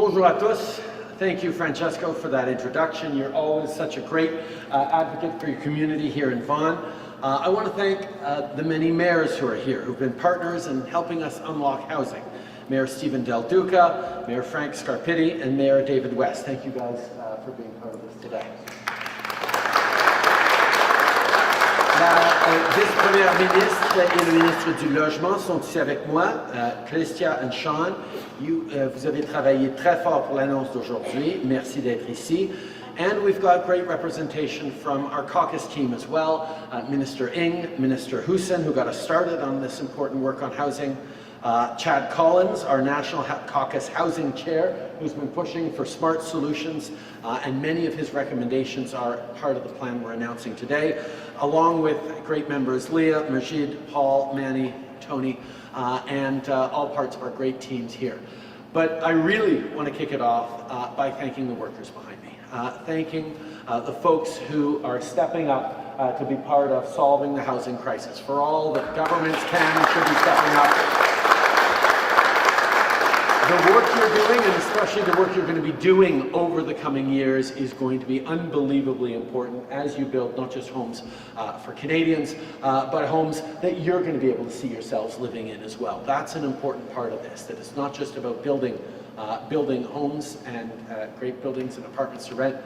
Bonjour à tous. Thank you, Francesco, for that introduction. You're always such a great advocate for your community here in Vaughan. I want to thank the many mayors who are here, who've been partners in helping us unlock housing. Mayor Stephen Del Duca, Mayor Frank Scarpitti, and Mayor David West. Thank you guys for being part of this today. La vice-première ministre et le ministre du Logement sont ici avec moi, Chrystia et Sean. Vous avez travaillé très fort pour l'annonce d'aujourd'hui. Merci d'être ici. And we've got great representation from our caucus team as well. Minister Ng, Minister Hussen, who got us started on this important work on housing. Chad Collins, our National Caucus Housing Chair, who's been pushing for smart solutions, and many of his recommendations are part of the plan we're announcing today, along with great members Leah, Majid, Paul, Manny, Tony, and all parts of our great teams here. But I really want to kick it off by thanking the workers behind me, thanking the folks who are stepping up to be part of solving the housing crisis. For all that governments can and should be stepping up. The work you're doing, and especially the work you're going to be doing over the coming years, is going to be unbelievably important as you build not just homes for Canadians, but homes that you're going to be able to see yourselves living in as well. That's an important part of this, that it's not just about building homes and great buildings and apartments to rent.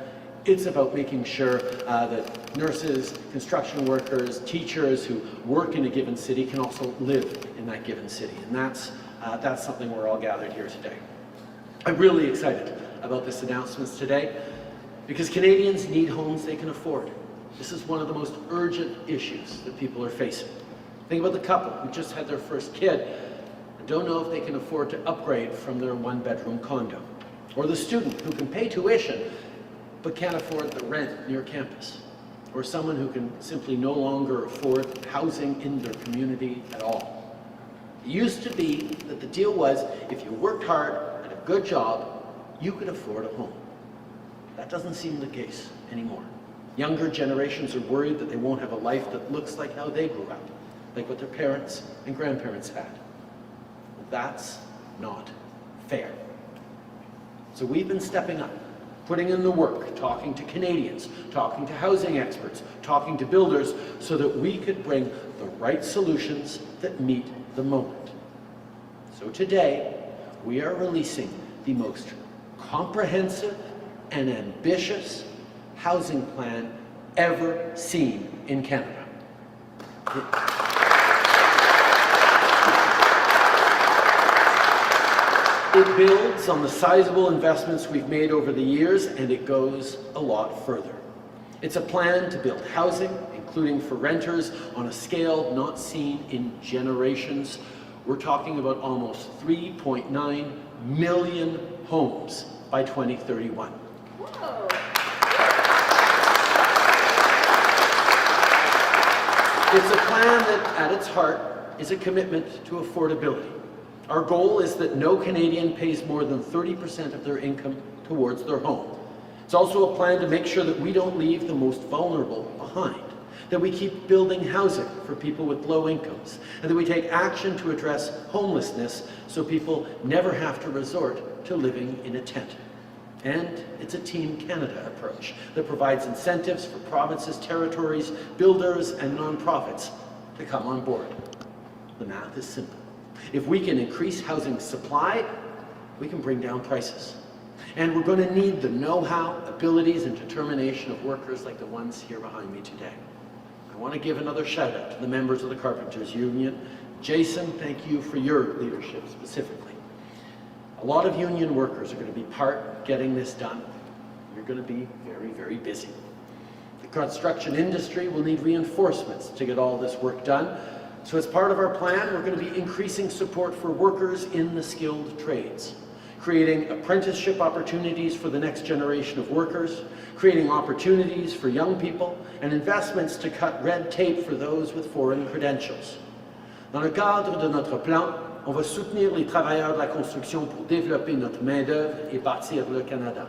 It's about making sure that nurses, construction workers, teachers who work in a given city can also live in that given city. And that's something we're all gathered here today. I'm really excited about this announcement today because Canadians need homes they can afford. This is one of the most urgent issues that people are facing. Think about the couple who just had their first kid and don't know if they can afford to upgrade from their one-bedroom condo. Or the student who can pay tuition but can't afford the rent near campus. Or someone who can simply no longer afford housing in their community at all. It used to be that the deal was, if you worked hard at a good job, you could afford a home. That doesn't seem the case anymore. Younger generations are worried that they won't have a life that looks like how they grew up, like what their parents and grandparents had. Well, that's not fair. So we've been stepping up, putting in the work, talking to Canadians, talking to housing experts, talking to builders, so that we could bring the right solutions that meet the moment. So today, we are releasing the most comprehensive and ambitious housing plan ever seen in Canada. It builds on the sizable investments we've made over the years, and it goes a lot further. It's a plan to build housing, including for renters, on a scale not seen in generations. We're talking about almost 3.9 million homes by 2031. Whoa. It's a plan that, at its heart, is a commitment to affordability. Our goal is that no Canadian pays more than 30% of their income towards their home. It's also a plan to make sure that we don't leave the most vulnerable behind, that we keep building housing for people with low incomes, and that we take action to address homelessness so people never have to resort to living in a tent. And it's a Team Canada approach that provides incentives for provinces, territories, builders, and nonprofits to come on board. The math is simple. If we can increase housing supply, we can bring down prices. And we're going to need the know-how, abilities, and determination of workers like the ones here behind me today. I want to give another shout out to the members of the Carpenters Union. Jason, thank you for your leadership specifically. A lot of union workers are going to be part of getting this done. You're going to be very, very busy. The construction industry will need reinforcements to get all this work done. So as part of our plan, we're going to be increasing support for workers in the skilled trades, creating apprenticeship opportunities for the next generation of workers, creating opportunities for young people, and investments to cut red tape for those with foreign credentials. Dans le cadre de notre plan, on va soutenir les travailleurs de la construction pour développer notre main-d'œuvre et bâtir le Canada.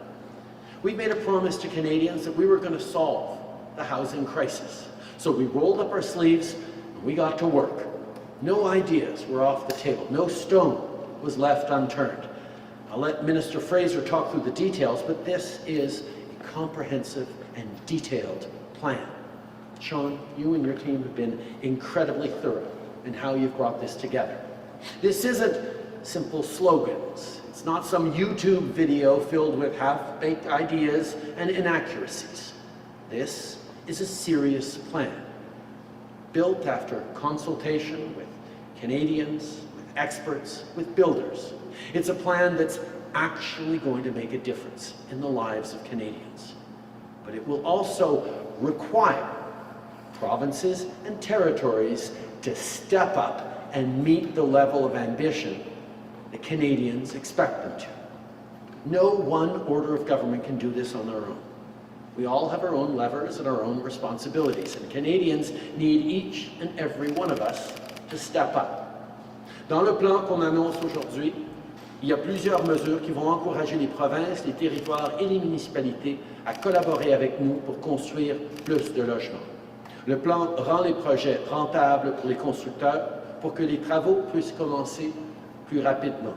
We made a promise to Canadians that we were going to solve the housing crisis. So we rolled up our sleeves and we got to work. No ideas were off the table. No stone was left unturned. I'll let Minister Fraser talk through the details, but this is a comprehensive and detailed plan. Sean, you and your team have been incredibly thorough in how you've brought this together. This isn't simple slogans. It's not some YouTube video filled with half-baked ideas and inaccuracies. This is a serious plan, built after consultation with Canadians, with experts, with builders. It's a plan that's actually going to make a difference in the lives of Canadians. But it will also require provinces and territories to step up and meet the level of ambition that Canadians expect them to. No one order of government can do this on their own. We all have our own levers and our own responsibilities, and Canadians need each and every one of us to step up. Dans le plan qu'on annonce aujourd'hui, il y a plusieurs mesures qui vont encourager les provinces, les territoires et les municipalités à collaborer avec nous pour construire plus de logements. Le plan rend les projets rentables pour les constructeurs pour que les travaux puissent commencer plus rapidement.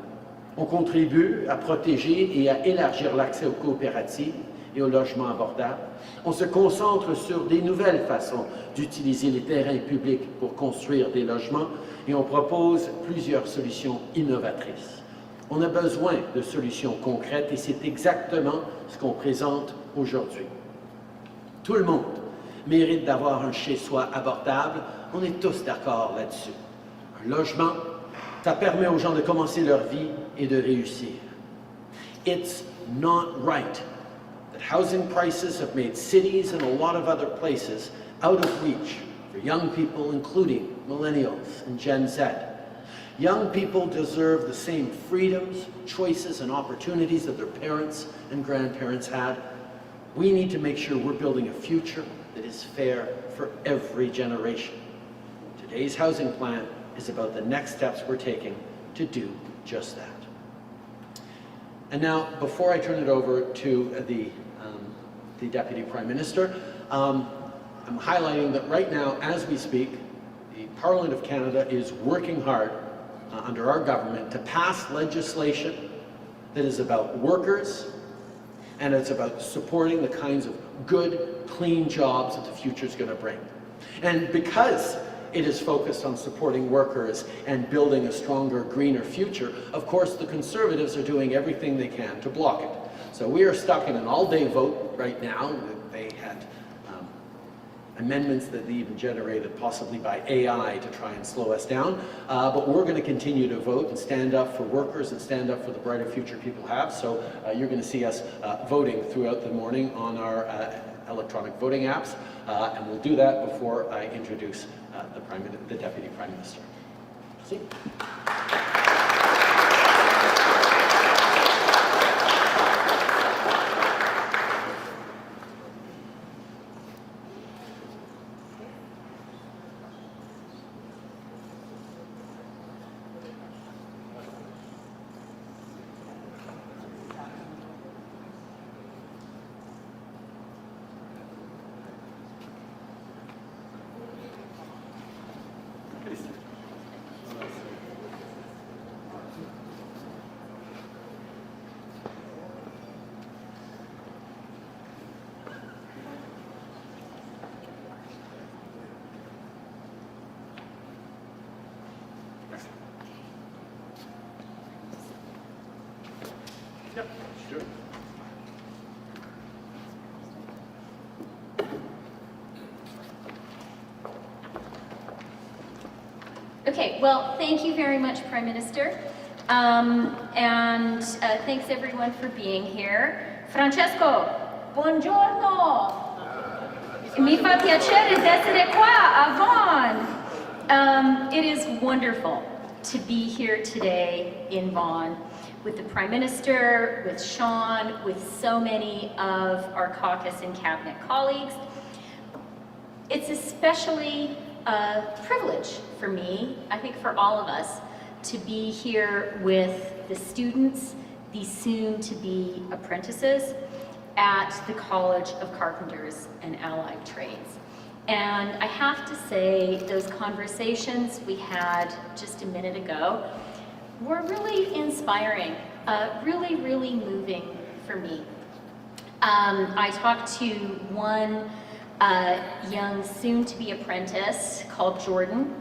On contribue à protéger et à élargir l'accès aux coopératives et aux logements abordables. On se concentre sur des nouvelles façons d'utiliser les terrains publics pour construire des logements et on propose plusieurs solutions innovatrices. On a besoin de solutions concrètes et c'est exactement ce qu'on présente aujourd'hui. Tout le monde mérite d'avoir un chez-soi abordable, on est tous d'accord là-dessus. Un logement, ça permet aux gens de commencer leur vie et de réussir. It's not right that housing prices have made cities and a lot of other places out of reach for young people, including millennials and Gen Z. Young people deserve the same freedoms, choices, and opportunities that their parents and grandparents had. We need to make sure we're building a future that is fair for every generation. Today's housing plan is about the next steps we're taking to do just that. And now, before I turn it over to the Deputy Prime Minister, I'm highlighting that right now, as we speak, the Parliament of Canada is working hard under our government to pass legislation that is about workers and it's about supporting the kinds of good, clean jobs that the future is going to bring. And because it is focused on supporting workers and building a stronger, greener future, of course the Conservatives are doing everything they can to block it. So we are stuck in an all-day vote right now. They had amendments that they even generated possibly by AI to try and slow us down. But we're going to continue to vote and stand up for workers and stand up for the brighter future people have. So you're going to see us voting throughout the morning on our electronic voting apps. And we'll do that before I introduce the Deputy Prime Minister. See? Yep, sure. Okay, well, thank you very much, Prime Minister. Thanks everyone for being here. Francesco, buongiorno! Mi fa piacere d'essere qua, Vaughan. It is wonderful to be here today in Vaughan with the Prime Minister, with Sean, with so many of our caucus and cabinet colleagues. It's especially a privilege for me, I think for all of us, to be here with the students, the soon-to-be apprentices at the College of Carpenters and Allied Trades. And I have to say, those conversations we had just a minute ago were really inspiring. really, really moving for me. I talked to one young soon-to-be apprentice called Jordan,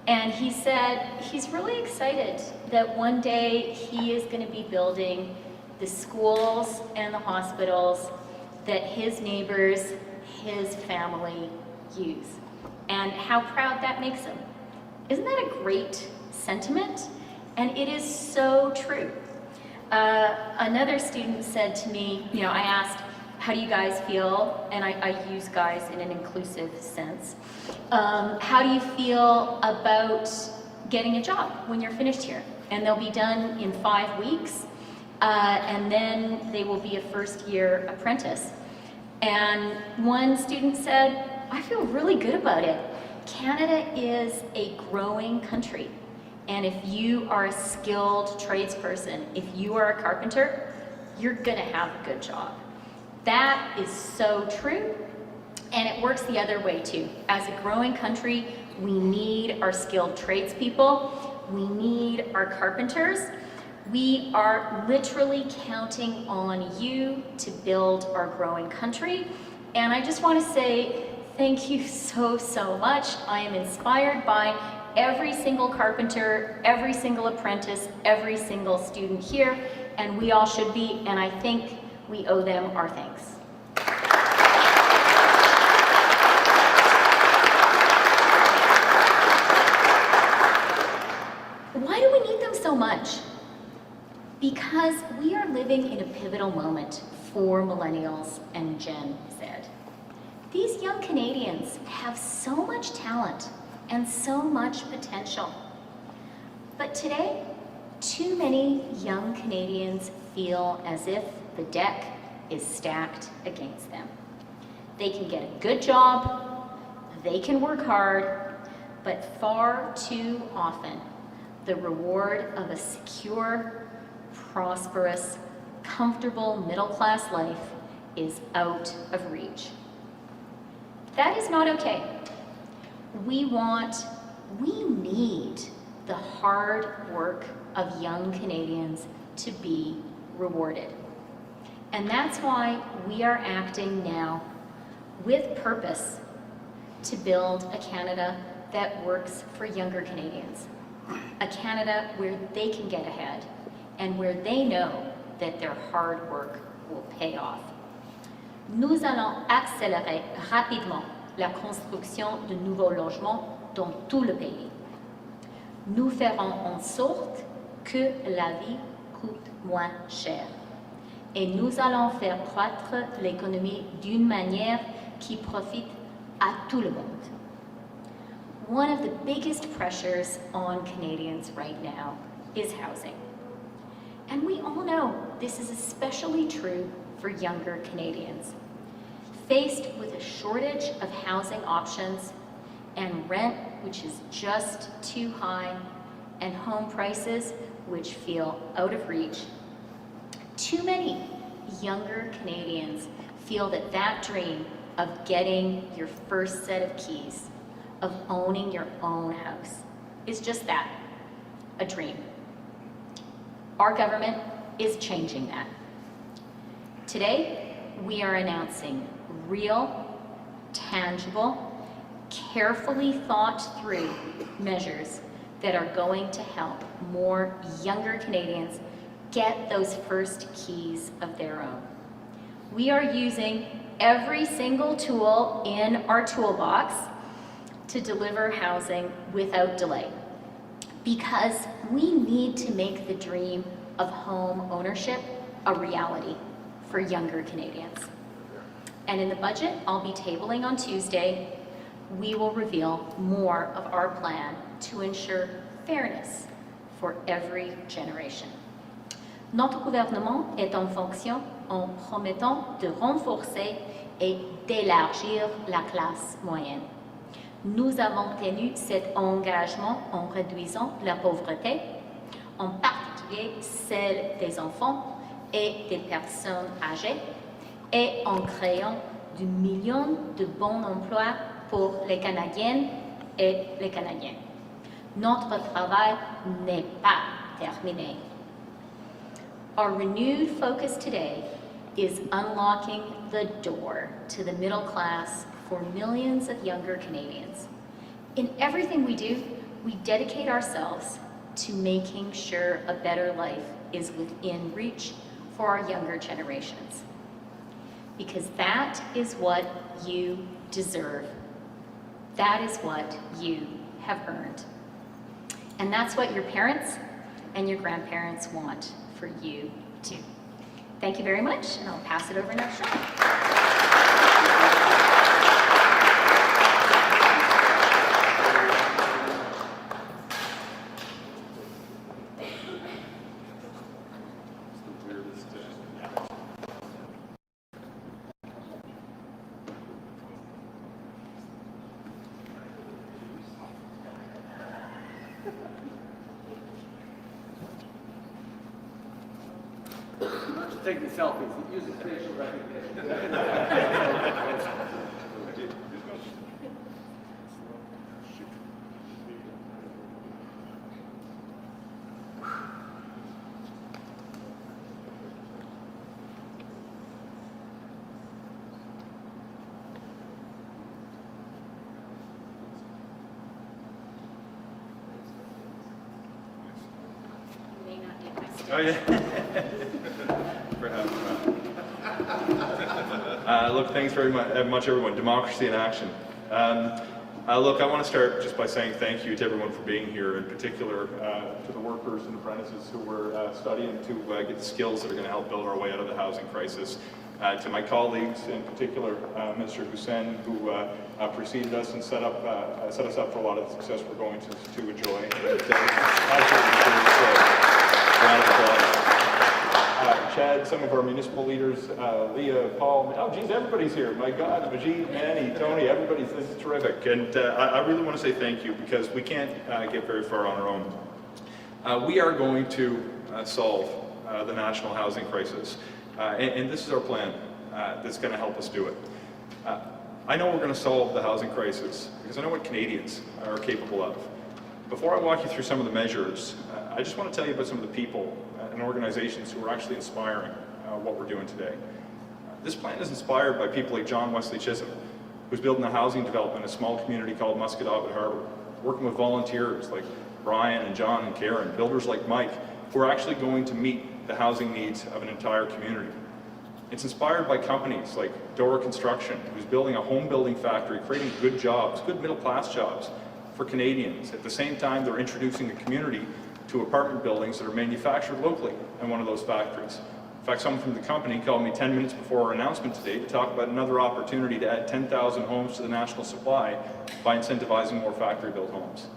and he said he's really excited that one day he is going to be building the schools and the hospitals that his neighbors, his family use, and how proud that makes him. Isn't that a great sentiment? And it is so true. Another student said to me, you know, I asked, how do you guys feel? And I use guys in an inclusive sense. How do you feel about getting a job when you're finished here? And they'll be done in 5 weeks, and then they will be a first-year apprentice. And one student said, I feel really good about it. Canada is a growing country. And if you are a skilled tradesperson, if you are a carpenter, you're gonna have a good job. That is so true, and it works the other way too. As a growing country, we need our skilled tradespeople, we need our carpenters. We are literally counting on you to build our growing country, and I just want to say thank you so, so much. I am inspired by every single carpenter, every single apprentice, every single student here, and we all should be, and I think we owe them our thanks. Why do we need them so much? Because we are living in a pivotal moment for millennials and Gen Z. These young Canadians have so much talent and so much potential. But today, too many young Canadians feel as if the deck is stacked against them. They can get a good job, they can work hard, but far too often, the reward of a secure, prosperous, comfortable middle-class life is out of reach. That is not okay. We need the hard work of young Canadians to be rewarded. And that's why we are acting now with purpose to build a Canada that works for younger Canadians. A Canada where they can get ahead and where they know that their hard work will pay off. Nous allons accélérer rapidement la construction de nouveaux logements dans tout le pays. Nous ferons en sorte que la vie coûte moins cher. Et nous allons faire croître l'économie d'une manière qui profite à tout le monde. One of the biggest pressures on Canadians right now is housing. And we all know this is especially true for younger Canadians. Faced with a shortage of housing options and rent which is just too high and home prices which feel out of reach, too many younger Canadians feel that that dream of getting your first set of keys, of owning your own house, is just that, a dream. Our government is changing that. Today, we are announcing real, tangible, carefully thought through measures that are going to help more younger Canadians get those first keys of their own. We are using every single tool in our toolbox to deliver housing without delay, because we need to make the dream of home ownership a reality for younger Canadians. And in the budget I'll be tabling on Tuesday, we will reveal more of our plan to ensure fairness for every generation. Notre gouvernement est en fonction en promettant de renforcer et d'élargir la classe moyenne. Nous avons tenu cet engagement en réduisant la pauvreté, en particulier celle des enfants et des personnes âgées, et en créant des millions de bons emplois pour les Canadiennes et les Canadiens. Notre travail n'est pas terminé. Our renewed focus today is unlocking the door to the middle class for millions of younger Canadians. In everything we do, we dedicate ourselves to making sure a better life is within reach for our younger generations. Because that is what you deserve. That is what you have earned. And that's what your parents and your grandparents want for you too. Thank you very much, and I'll pass it over now to Sean. Taking selfies, using facial recognition. You may not need my stick. Oh, yeah. For having look, thanks very much, everyone. Democracy in action. Look, I want to start just by saying thank you to everyone for being here, in particular to the workers and apprentices who were studying to get the skills that are going to help build our way out of the housing crisis. To my colleagues, in particular, Mr. Hussein, who preceded us and set us up for a lot of the success we're going to enjoy. Round of applause. Chad, some of our municipal leaders, Leah, Paul, oh geez, everybody's here. My God, Majid, Manny, Tony, this is terrific. And I really want to say thank you, because we can't get very far on our own. We are going to solve the national housing crisis. And this is our plan that's going to help us do it. I know we're going to solve the housing crisis because I know what Canadians are capable of. Before I walk you through some of the measures, I just want to tell you about some of the people and organizations who are actually inspiring what we're doing today. This plan is inspired by people like John Wesley Chisholm, who's building a housing development in a small community called Musquodoboit Harbour, working with volunteers like Brian and John and Karen, builders like Mike, who are actually going to meet the housing needs of an entire community. It's inspired by companies like Dora Construction, who's building a home building factory, creating good jobs, good middle class jobs for Canadians. At the same time, they're introducing the community to apartment buildings that are manufactured locally in one of those factories. In fact, someone from the company called me 10 minutes before our announcement today to talk about another opportunity to add 10,000 homes to the national supply by incentivizing more factory-built homes.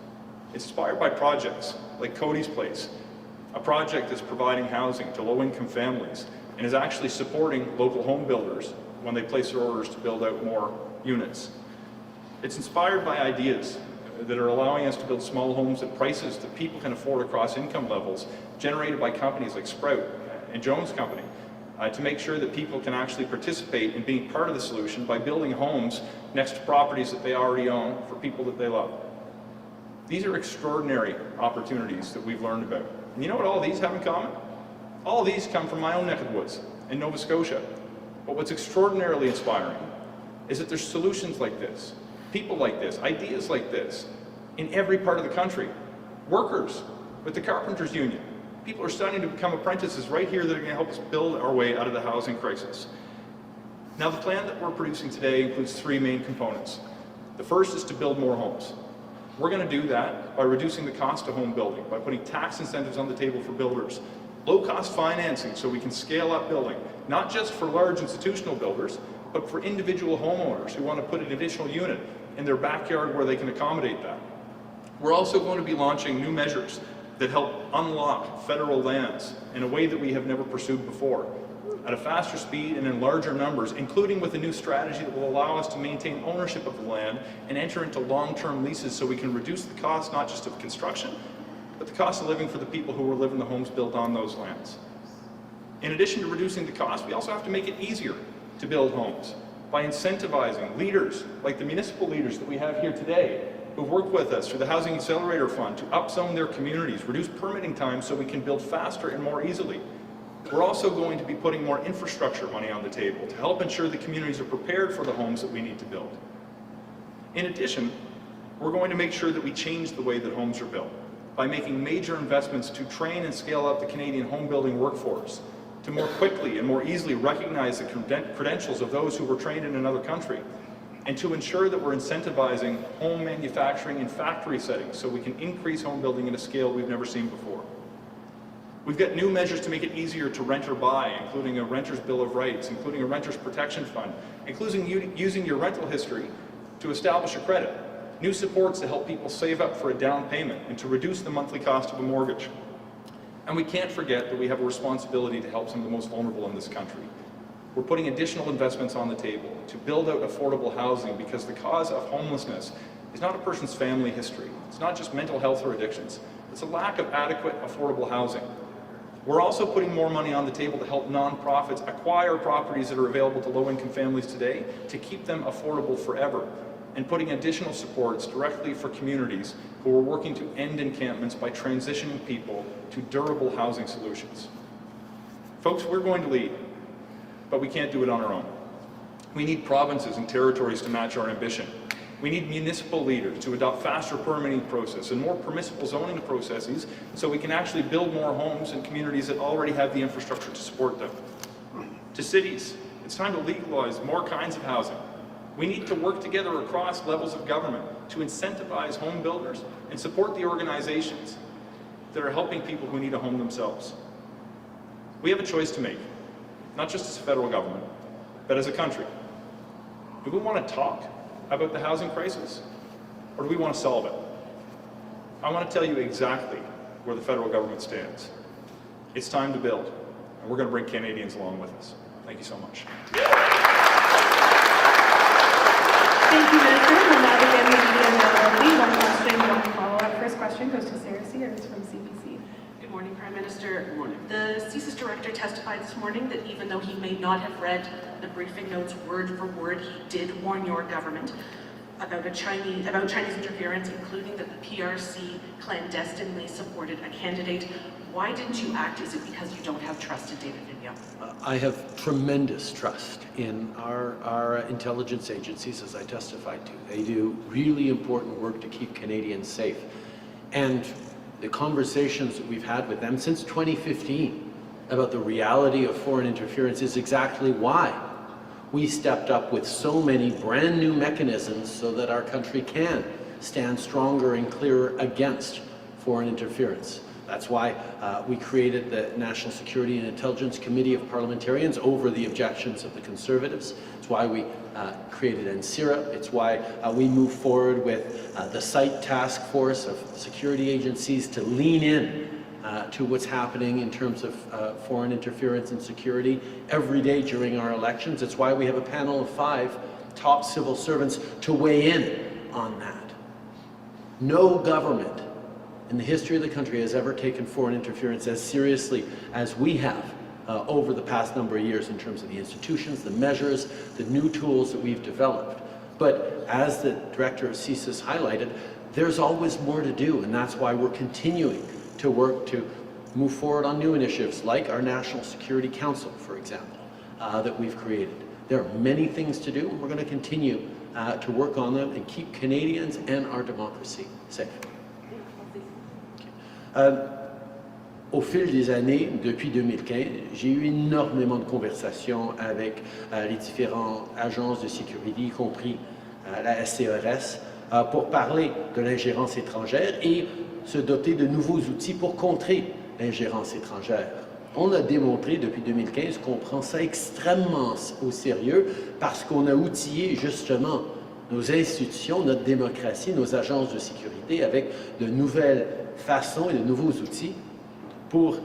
It's inspired by projects like Cody's Place, a project that's providing housing to low-income families and is actually supporting local home builders when they place their orders to build out more units. It's inspired by ideas that are allowing us to build small homes at prices that people can afford across income levels, generated by companies like Sprout and Jones Company, to make sure that people can actually participate in being part of the solution by building homes next to properties that they already own for people that they love. These are extraordinary opportunities that we've learned about. And you know what all these have in common? All of these come from my own neck of the woods in Nova Scotia. But what's extraordinarily inspiring is that there's solutions like this, people like this, ideas like this, in every part of the country. Workers with the Carpenters Union. People are starting to become apprentices right here that are going to help us build our way out of the housing crisis. Now, the plan that we're producing today includes three main components. The first is to build more homes. We're going to do that by reducing the cost of home building, by putting tax incentives on the table for builders, low-cost financing so we can scale up building, not just for large institutional builders, but for individual homeowners who want to put an additional unit in their backyard where they can accommodate that. We're also going to be launching new measures that help unlock federal lands in a way that we have never pursued before, at a faster speed and in larger numbers, including with a new strategy that will allow us to maintain ownership of the land and enter into long-term leases so we can reduce the cost not just of construction, but the cost of living for the people who will live in the homes built on those lands. In addition to reducing the cost, we also have to make it easier to build homes by incentivizing leaders like the municipal leaders that we have here today who've worked with us through the Housing Accelerator Fund to upzone their communities, reduce permitting time so we can build faster and more easily. We're also going to be putting more infrastructure money on the table to help ensure the communities are prepared for the homes that we need to build. In addition, we're going to make sure that we change the way that homes are built by making major investments to train and scale up the Canadian home building workforce, to more quickly and more easily recognize the credentials of those who were trained in another country, and to ensure that we're incentivizing home manufacturing in factory settings so we can increase home building at a scale we've never seen before. We've got new measures to make it easier to rent or buy, including a renter's bill of rights, including a renter's protection fund, including using your rental history to establish a credit, new supports to help people save up for a down payment and to reduce the monthly cost of a mortgage. And we can't forget that we have a responsibility to help some of the most vulnerable in this country. We're putting additional investments on the table to build out affordable housing because the cause of homelessness is not a person's family history. It's not just mental health or addictions. It's a lack of adequate, affordable housing. We're also putting more money on the table to help nonprofits acquire properties that are available to low-income families today to keep them affordable forever, and putting additional supports directly for communities who are working to end encampments by transitioning people to durable housing solutions. Folks, we're going to lead, but we can't do it on our own. We need provinces and territories to match our ambition. We need municipal leaders to adopt faster permitting process and more permissible zoning processes so we can actually build more homes in communities that already have the infrastructure to support them. To cities, it's time to legalize more kinds of housing. We need to work together across levels of government to incentivize home builders and support the organizations that are helping people who need a home themselves. We have a choice to make, not just as a federal government, but as a country. Do we want to talk about the housing crisis, or do we want to solve it? I want to tell you exactly where the federal government stands. It's time to build, and we're going to bring Canadians along with us. Thank you so much. Thank you, Minister. We'll now begin the media availability. One question, one follow-up. First question goes to Sarah Sears from CBC. Good morning, Prime Minister. Good morning. The CSIS director testified this morning that even though he may not have read the briefing notes word for word, he did warn your government about Chinese interference, including that the PRC clandestinely supported a candidate. Why didn't you act? Is it because you don't have trust in David Vigneault? I have tremendous trust in our intelligence agencies, as I testified to. They do really important work to keep Canadians safe. And the conversations that we've had with them since 2015 about the reality of foreign interference is exactly why we stepped up with so many brand new mechanisms so that our country can stand stronger and clearer against foreign interference. That's why we created the National Security and Intelligence Committee of Parliamentarians over the objections of the Conservatives. It's why we created NCIRA. It's why we move forward with the SITE task force of security agencies to lean in to what's happening in terms of foreign interference and security every day during our elections. It's why we have a panel of 5 top civil servants to weigh in on that. No government in the history of the country has ever taken foreign interference as seriously as we have over the past number of years in terms of the institutions, the measures, the new tools that we've developed. But as the director of CSIS highlighted, there's always more to do, and that's why we're continuing to work to move forward on new initiatives like our National Security Council, for example, that we've created. There are many things to do, and we're going to continue to work on them and keep Canadians and our democracy safe. Au fil des années, depuis 2015, j'ai eu énormément de conversations avec les différentes agences de sécurité, y compris la SCRS, pour parler de l'ingérence étrangère et se doter de nouveaux outils pour contrer l'ingérence étrangère. On a démontré depuis 2015 qu'on prend ça extrêmement au sérieux parce qu'on a outillé justement nos institutions, notre démocratie, nos agences de sécurité avec de nouvelles façons et de nouveaux outils pour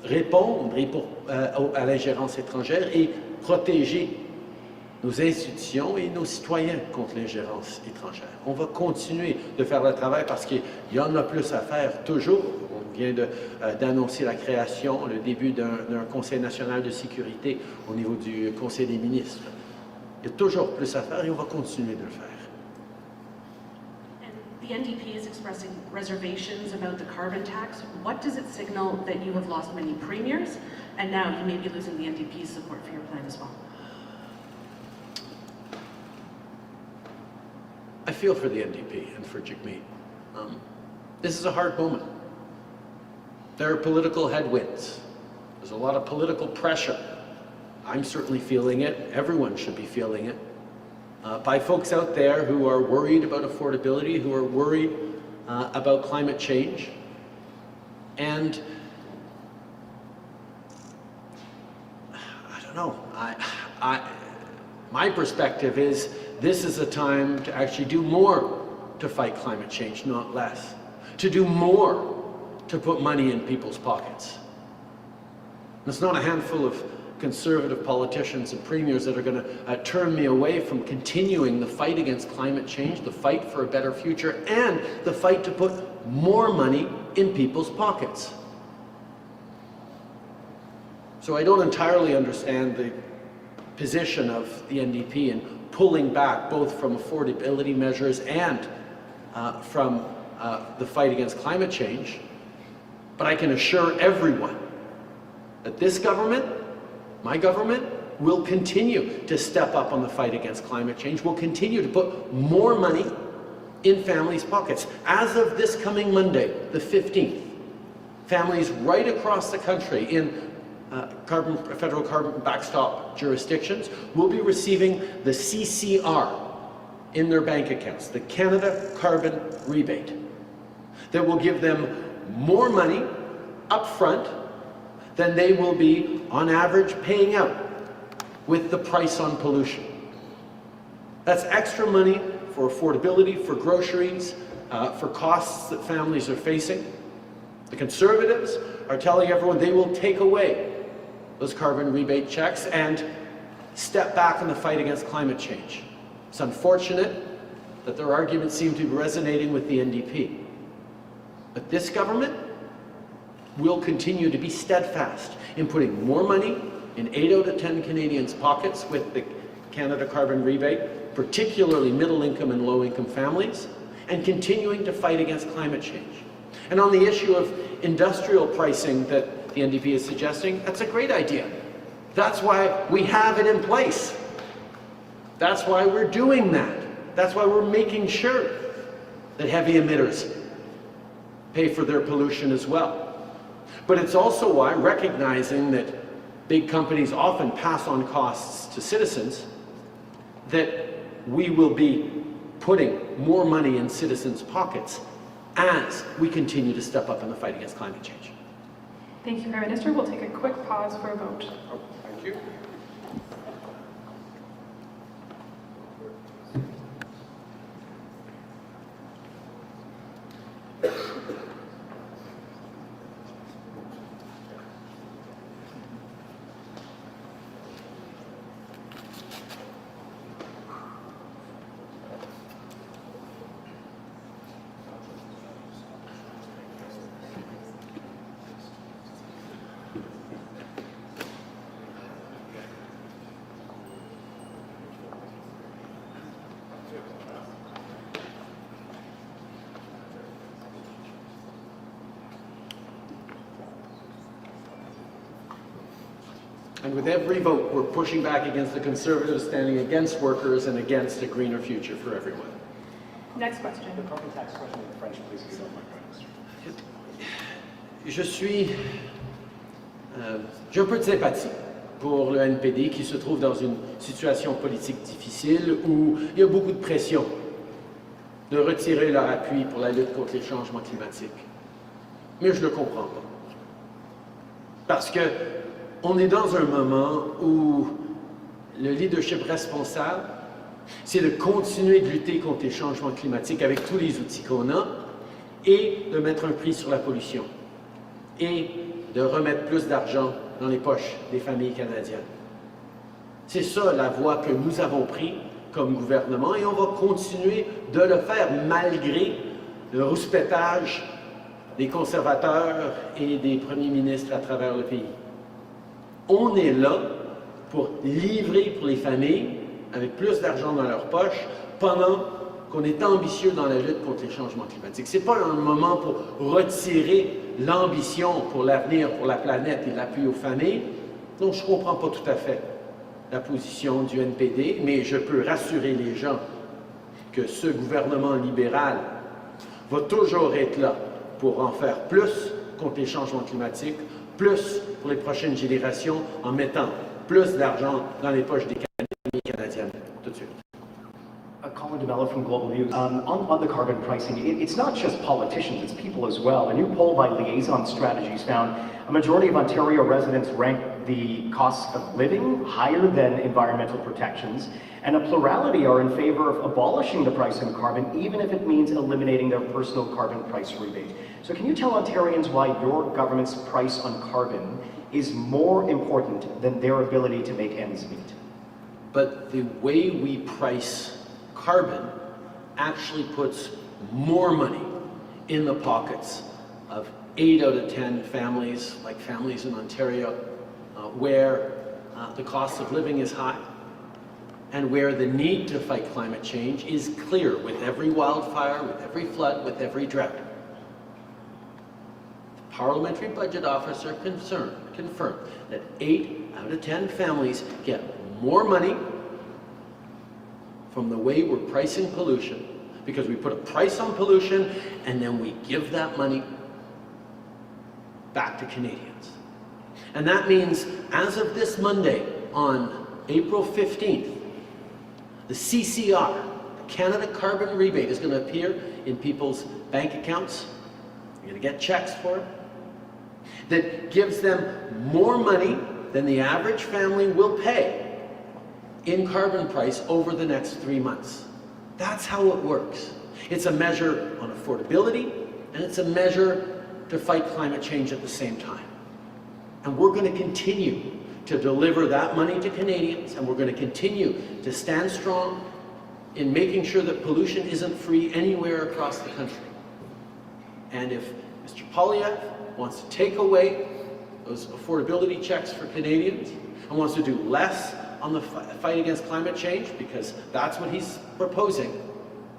répondre à l'ingérence étrangère et protéger nos institutions et nos citoyens contre l'ingérence étrangère. On va continuer de faire le travail parce qu'il y en a plus à faire toujours. On vient d'annoncer la création, le début d'un Conseil national de sécurité au niveau du Conseil des ministres. Il y a toujours plus à faire et on va continuer de le faire. And The NDP is expressing reservations about the carbon tax. What does it signal that you have lost many premiers, and now you may be losing the NDP's support for your plan as well? I feel for the NDP and for Jagmeet. This is a hard moment. There are political headwinds. There's a lot of political pressure. I'm certainly feeling it. Everyone should be feeling it. By folks out there who are worried about affordability, who are worried about climate change. And I don't know, my perspective is this is a time to actually do more to fight climate change, not less. To do more to put money in people's pockets. And it's not a handful of conservative politicians and premiers that are going to turn me away from continuing the fight against climate change, the fight for a better future, and the fight to put more money in people's pockets. So I don't entirely understand the position of the NDP in pulling back both from affordability measures and from the fight against climate change. But I can assure everyone that this government, my government, will continue to step up on the fight against climate change, will continue to put more money in families' pockets. As of this coming Monday, the 15th, families right across the country in federal carbon backstop jurisdictions will be receiving the CCR in their bank accounts, the Canada Carbon Rebate, that will give them more money up front than they will be, on average, paying out with the price on pollution. That's extra money for affordability, for groceries, for costs that families are facing. The Conservatives are telling everyone they will take away those carbon rebate checks and step back in the fight against climate change. It's unfortunate that their arguments seem to be resonating with the NDP. But this government will continue to be steadfast in putting more money in 8 out of 10 Canadians' pockets with the Canada Carbon Rebate, particularly middle-income and low-income families, and continuing to fight against climate change. And on the issue of industrial pricing that the NDP is suggesting, that's a great idea. That's why we have it in place. That's why we're doing that. That's why we're making sure that heavy emitters pay for their pollution as well. But it's also why, recognizing that big companies often pass on costs to citizens, that we will be putting more money in citizens' pockets as we continue to step up in the fight against climate change. Thank you, Prime Minister. We'll take a quick pause for a vote. Thank you. And with every vote, we're pushing back against the Conservatives, standing against workers and against a greener future for everyone. Next question. The carbon tax question in French, please. J'ai un peu de sympathie pour le NPD qui se trouve dans une situation politique difficile où il y a beaucoup de pression de retirer leur appui pour la lutte contre les changements climatiques. Mais je ne le comprends pas. Parce que on est dans un moment où le leadership responsable, c'est de continuer de lutter contre les changements climatiques avec tous les outils qu'on a et de mettre un prix sur la pollution et de remettre plus d'argent dans les poches des familles canadiennes. C'est ça la voie que nous avons prise comme gouvernement et on va continuer de le faire malgré le rouspétage des conservateurs et des premiers ministres à travers le pays. On est là pour livrer pour les familles avec plus d'argent dans leur poche pendant qu'on est ambitieux dans la lutte contre les changements climatiques. Ce n'est pas un moment pour retirer l'ambition pour l'avenir, pour la planète et l'appui aux familles. Donc, je ne comprends pas tout à fait la position du NPD, mais je peux rassurer les gens que ce gouvernement libéral va toujours être là pour en faire plus contre les changements climatiques, plus pour les prochaines générations, en mettant plus d'argent dans les poches des Canadiens et Canadiennes. Tout de suite. Colin DeMello from Global News. On the carbon pricing, it's not just politicians, it's people as well. A new poll by Liaison Strategies found a majority of Ontario residents rank the cost of living higher than environmental protections, and a plurality are in favor of abolishing the price on carbon, even if it means eliminating their personal carbon price rebate. So can you tell Ontarians why your government's price on carbon is more important than their ability to make ends meet? But the way we price carbon actually puts more money in the pockets of 8 out of 10 families, like families in Ontario, where the cost of living is high and where the need to fight climate change is clear with every wildfire, with every flood, with every drought. The Parliamentary Budget Officer confirmed that 8 out of 10 families get more money from the way we're pricing pollution, because we put a price on pollution and then we give that money back to Canadians. And that means as of this Monday, on April 15th, the CCR, the Canada Carbon Rebate, is going to appear in people's bank accounts. You're going to get checks for it. That gives them more money than the average family will pay in carbon price over the next 3 months. That's how it works. It's a measure on affordability, and it's a measure to fight climate change at the same time. And we're going to continue to deliver that money to Canadians, and we're going to continue to stand strong in making sure that pollution isn't free anywhere across the country. And if Mr. Poilievre wants to take away those affordability checks for Canadians and wants to do less on the fight against climate change, because that's what he's proposing,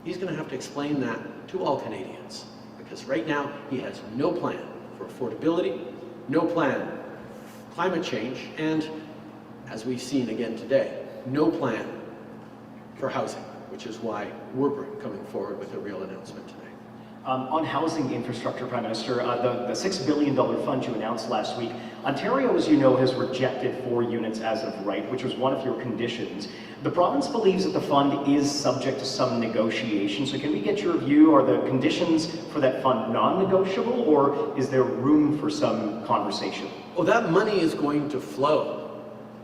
he's going to have to explain that to all Canadians. Because right now, he has no plan for affordability, no plan for climate change, and, as we've seen again today, no plan for housing, which is why we're coming forward with a real announcement today. On housing infrastructure, Prime Minister, the $6 billion fund you announced last week, Ontario, as you know, has rejected 4 units as of right, which was one of your conditions. The province believes that the fund is subject to some negotiation, so can we get your view? Are the conditions for that fund non-negotiable, or is there room for some conversation? Well, that money is going to flow.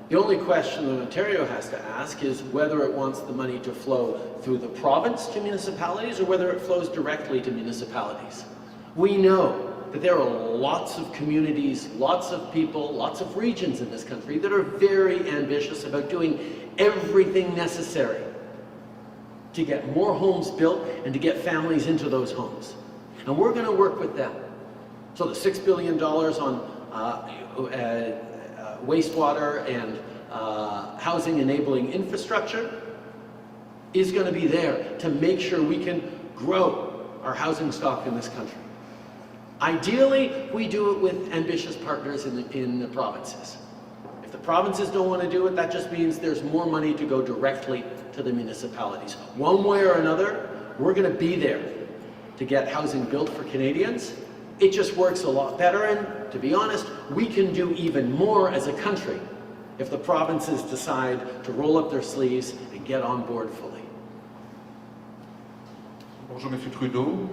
The only question that Ontario has to ask is whether it wants the money to flow through the province to municipalities or whether it flows directly to municipalities. We know that there are lots of communities, lots of people, lots of regions in this country that are very ambitious about doing everything necessary to get more homes built and to get families into those homes. And we're going to work with them. So the $6 billion on wastewater and housing enabling infrastructure is going to be there to make sure we can grow our housing stock in this country. Ideally, we do it with ambitious partners in the provinces. If the provinces don't want to do it, that just means there's more money to go directly to the municipalities. One way or another, we're going to be there to get housing built for Canadians. It just works a lot better, and to be honest, we can do even more as a country if the provinces decide to roll up their sleeves and get on board fully. Bonjour, Monsieur Trudeau.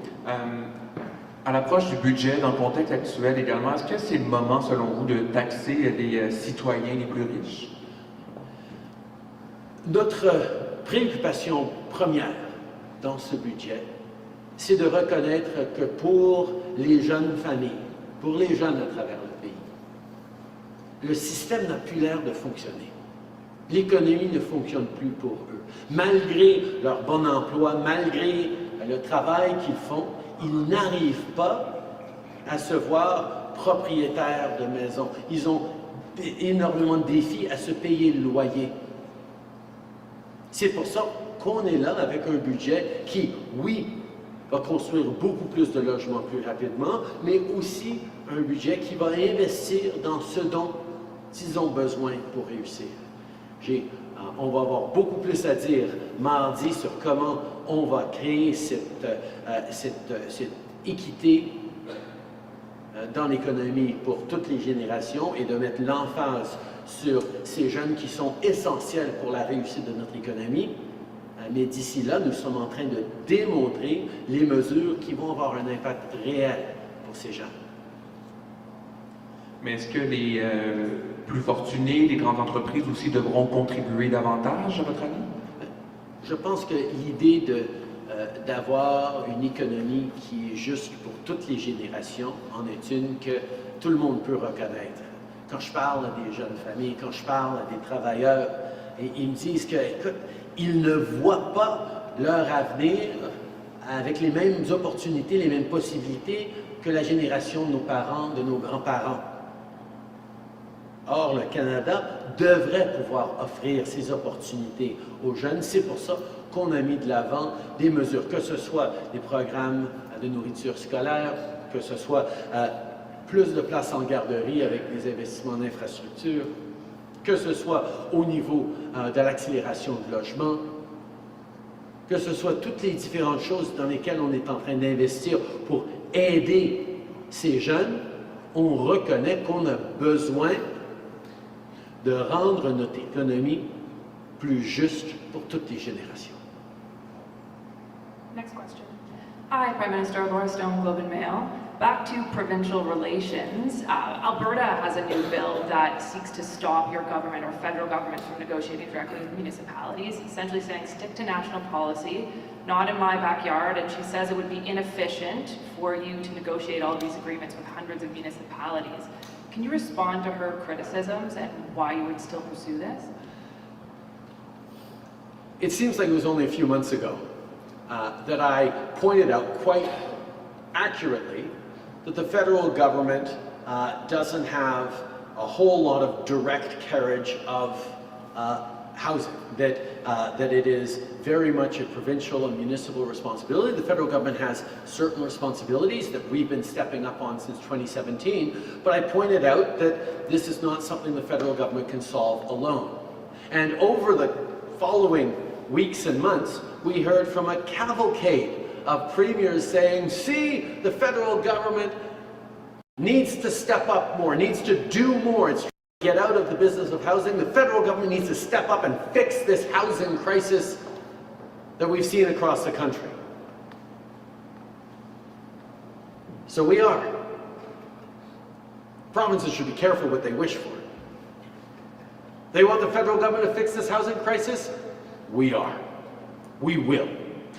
À l'approche du budget, dans le contexte actuel également, est-ce que c'est le moment, selon vous, de taxer les citoyens les plus riches? Notre préoccupation première dans ce budget, c'est de reconnaître que pour les jeunes familles, pour les jeunes à travers le pays, le système n'a plus l'air de fonctionner. L'économie ne fonctionne plus pour eux. Malgré leur bon emploi, malgré le travail qu'ils font, ils n'arrivent pas à se voir propriétaires de maisons. Ils ont énormément de défis à se payer le loyer. C'est pour ça qu'on est là avec un budget qui, oui, va construire beaucoup plus de logements plus rapidement, mais aussi un budget qui va investir dans ce dont ils ont besoin pour réussir. On va avoir beaucoup plus à dire mardi sur comment on va créer cette équité dans l'économie pour toutes les générations et de mettre l'emphase sur ces jeunes qui sont essentiels pour la réussite de notre économie. Mais d'ici là, nous sommes en train de démontrer les mesures qui vont avoir un impact réel pour ces jeunes. Mais est-ce que les plus fortunés, les grandes entreprises aussi devront contribuer davantage, à votre avis? Je pense que l'idée d'avoir une économie qui est juste pour toutes les générations en est une que tout le monde peut reconnaître. Quand je parle à des jeunes familles, quand je parle à des travailleurs, et ils me disent que, écoute, ils ne voient pas leur avenir avec les mêmes opportunités, les mêmes possibilités que la génération de nos parents, de nos grands-parents. Or, le Canada devrait pouvoir offrir ces opportunités aux jeunes. C'est pour ça qu'on a mis de l'avant des mesures, que ce soit des programmes de nourriture scolaire, que ce soit plus de places en garderie avec des investissements en infrastructure, que ce soit au niveau de l'accélération de logement, que ce soit toutes les différentes choses dans lesquelles on est en train d'investir pour aider ces jeunes. On reconnaît qu'on a besoin de rendre notre économie plus juste pour toutes les générations. Next question. Hi, Prime Minister Laura Stone, Globe and Mail. Back to provincial relations. Alberta has a new bill that seeks to stop your government or federal government from negotiating directly with municipalities, essentially saying stick to national policy, not in my backyard, and she says it would be inefficient for you to negotiate all these agreements with hundreds of municipalities. Can you respond to her criticisms and why you would still pursue this? It seems like it was only a few months ago that I pointed out quite accurately that the federal government doesn't have a whole lot of direct carriage of housing, that it is very much a provincial and municipal responsibility. The federal government has certain responsibilities that we've been stepping up on since 2017, but I pointed out that this is not something the federal government can solve alone. And over the following weeks and months, we heard from a cavalcade of premiers saying, see, the federal government needs to step up more, needs to do more. It's trying to get out of the business of housing. The federal government needs to step up and fix this housing crisis that we've seen across the country. So we are. Provinces should be careful what they wish for. They want the federal government to fix this housing crisis? We are. We will.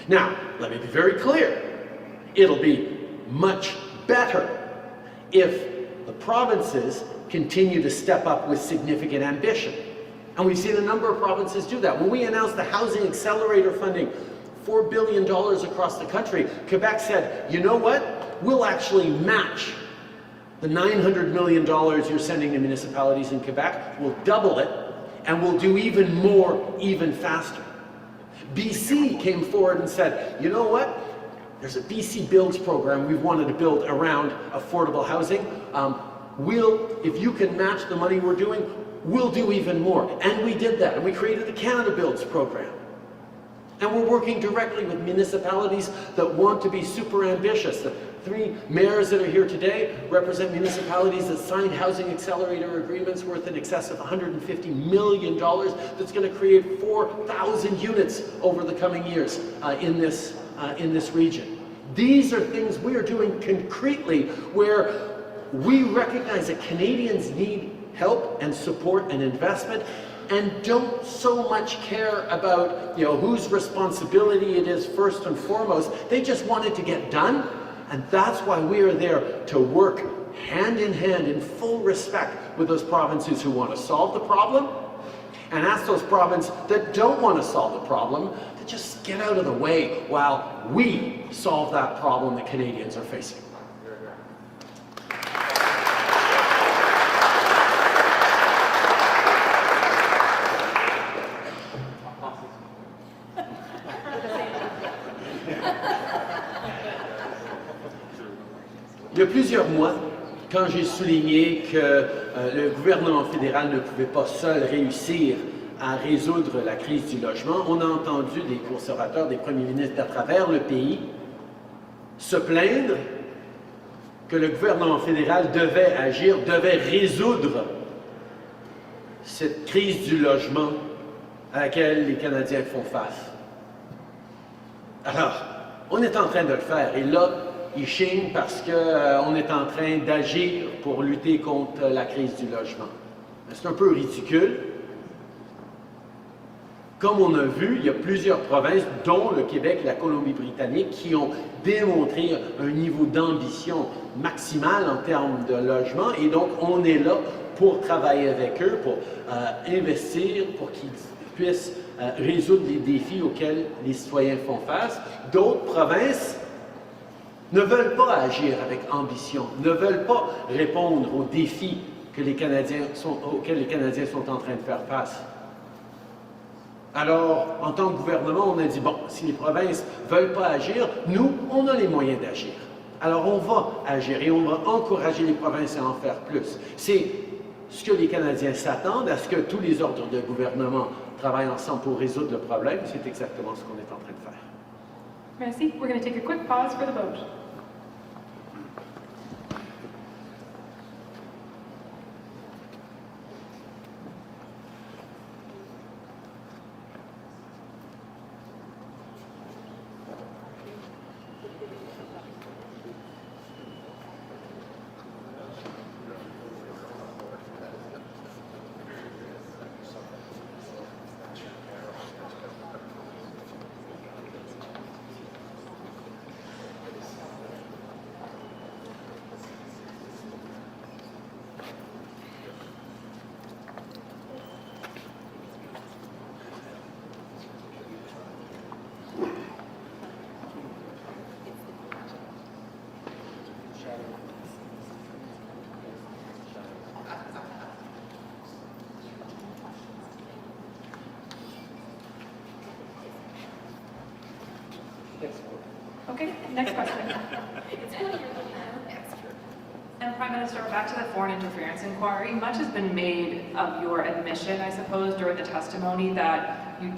Now, let me be very clear. It'll be much better if the provinces continue to step up with significant ambition. And we've seen a number of provinces do that. When we announced the Housing Accelerator funding, $4 billion across the country, Quebec said, you know what? We'll actually match the $900 million you're sending to municipalities in Quebec. We'll double it, and we'll do even more, even faster. BC came forward and said, you know what? There's a BC Builds program we've wanted to build around affordable housing. If you can match the money we're doing, we'll do even more. And we did that, and we created the Canada Builds program. And we're working directly with municipalities that want to be super ambitious. The 3 mayors that are here today represent municipalities that signed housing accelerator agreements worth in excess of $150 million that's going to create 4,000 units over the coming years in this region. These are things we are doing concretely where we recognize that Canadians need help and support and investment and don't so much care about whose responsibility it is first and foremost. They just want it to get done, and that's why we are there to work hand in hand in full respect with those provinces who want to solve the problem and ask those provinces that don't want to solve the problem to just get out of the way while we solve that problem that Canadians are facing. plusieurs mois, quand j'ai souligné que le gouvernement fédéral ne pouvait pas seul réussir à résoudre la crise du logement, on a entendu des conservateurs, des premiers ministres à travers le pays se plaindre que le gouvernement fédéral devait agir, devait résoudre cette crise du logement à laquelle les Canadiens font face. Alors, on est en train de le faire et là, ils chignent parce qu'on est en train d'agir pour lutter contre la crise du logement. C'est un peu ridicule. Comme on a vu, il y a plusieurs provinces, dont le Québec et la Colombie-Britannique, qui ont démontré un niveau d'ambition maximal en termes de logement. Et donc, on est là pour travailler avec eux, pour investir, pour qu'ils puissent résoudre les défis auxquels les citoyens font face. D'autres provinces ne veulent pas agir avec ambition, ne veulent pas répondre aux défis que auxquels les Canadiens sont en train de faire face. Alors, en tant que gouvernement, on a dit, bon, si les provinces ne veulent pas agir, nous, on a les moyens d'agir. Alors, on va agir et on va encourager les provinces à en faire plus. C'est ce que les Canadiens s'attendent, à ce que tous les ordres de gouvernement travaillent ensemble pour résoudre le problème. C'est exactement ce qu'on est en train de faire. Merci. We're going to take a quick pause for the vote. Okay, next question. And Prime Minister, back to the foreign interference inquiry, much has been made of your admission, I suppose, during the testimony that you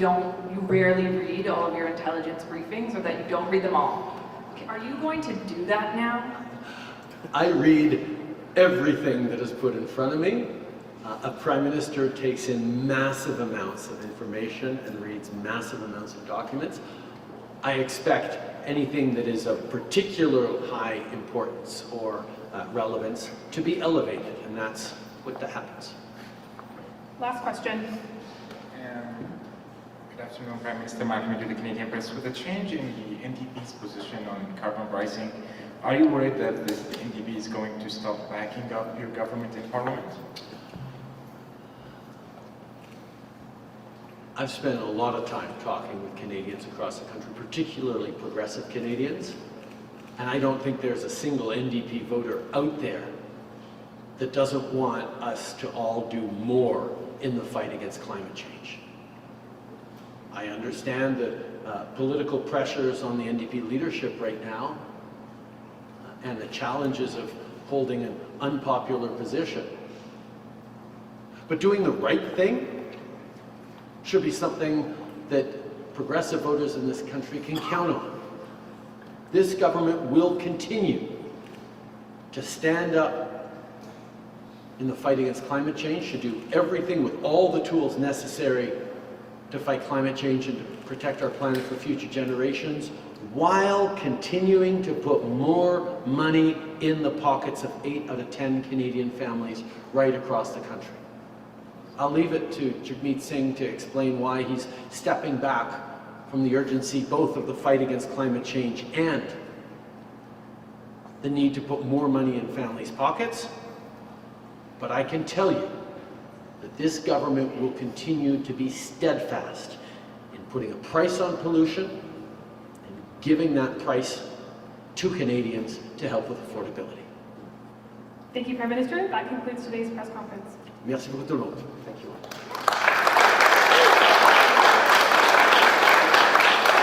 rarely read all of your intelligence briefings, or that you don't read them all. Are you going to do that now? I read everything that is put in front of me. A Prime Minister takes in massive amounts of information and reads massive amounts of documents. I expect anything that is of particular high importance or relevance to be elevated, and that's what happens. Last question. Good afternoon, Prime Minister. Malcolm to the Canadian Press. With the change in the NDP's position on carbon pricing, are you worried that the NDP is going to stop backing up your government in Parliament? I've spent a lot of time talking with Canadians across the country, particularly progressive Canadians, and I don't think there's a single NDP voter out there that doesn't want us to all do more in the fight against climate change. I understand the political pressures on the NDP leadership right now and the challenges of holding an unpopular position. But doing the right thing should be something that progressive voters in this country can count on. This government will continue to stand up in the fight against climate change, to do everything with all the tools necessary to fight climate change and to protect our planet for future generations, while continuing to put more money in the pockets of 8 out of 10 Canadian families right across the country. I'll leave it to Jagmeet Singh to explain why he's stepping back from the urgency both of the fight against climate change and the need to put more money in families' pockets. But I can tell you that this government will continue to be steadfast in putting a price on pollution and giving that price to Canadians to help with affordability. Thank you, Prime Minister. That concludes today's press conference. Merci beaucoup tout le monde. Thank you.